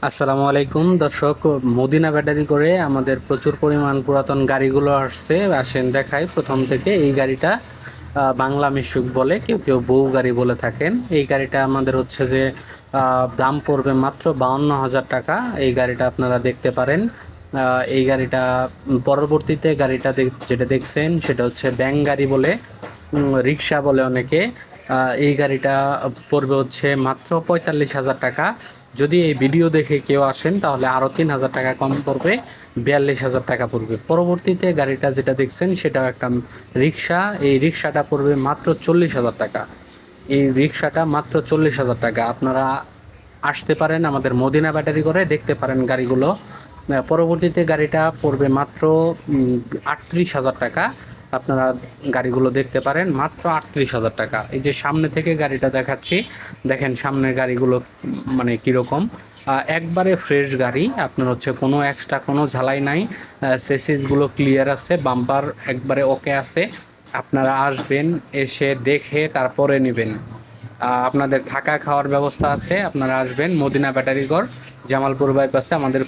আসসালামু আলাইকুম দর্শক। মদিনা ব্যাটারি করে আমাদের প্রচুর পরিমাণ পুরাতন গাড়িগুলো আসেন দেখাই প্রথম থেকে। এই গাড়িটা বাংলা মিশুক বলে, কেউ কেউ বউ গাড়ি বলে থাকেন। এই গাড়িটা আমাদের হচ্ছে যে দাম পড়বে মাত্র 52,000 টাকা। এই গাড়িটা আপনারা দেখতে পারেন। এই গাড়িটা পরবর্তীতে গাড়িটা যেটা দেখছেন সেটা হচ্ছে ব্যাং গাড়ি বলে, রিক্সা বলে অনেকে। এই গাড়িটা পড়বে হচ্ছে মাত্র 45,000 টাকা। যদি এই ভিডিও দেখে কেউ আসেন তাহলে আরও 3,000 টাকা কম পড়বে, 42,000 টাকা পড়বে। পরবর্তীতে গাড়িটা যেটা দেখছেন সেটাও একটা রিক্সা। এই রিক্সাটা পড়বে মাত্র 40,000 টাকা। এই রিক্সাটা মাত্র 40,000 টাকা। আপনারা আসতে পারেন আমাদের মদিনা ব্যাটারি করে, দেখতে পারেন গাড়িগুলো। পরবর্তীতে গাড়িটা পড়বে মাত্র 38,000 টাকা। আপনারা গাড়িগুলো দেখতে পারেন মাত্র 38,000 টাকা। এই যে সামনে থেকে গাড়িটা দেখাচ্ছি, দেখেন সামনের গাড়িগুলো মানে কীরকম। একবারে ফ্রেশ গাড়ি, আপনার হচ্ছে কোনো এক্সট্রা কোনো ঝালাই নাই। সেসিসগুলো ক্লিয়ার আছে, বাম্পার একবারে ওকে আছে। আপনারা আসবেন, এসে দেখে তারপরে নেবেন। আপনাদের থাকা খাওয়ার ব্যবস্থা আছে। আপনারা আসবেন মদিনা ব্যাটারি ঘর, জামালপুর বাইপাসে আমাদের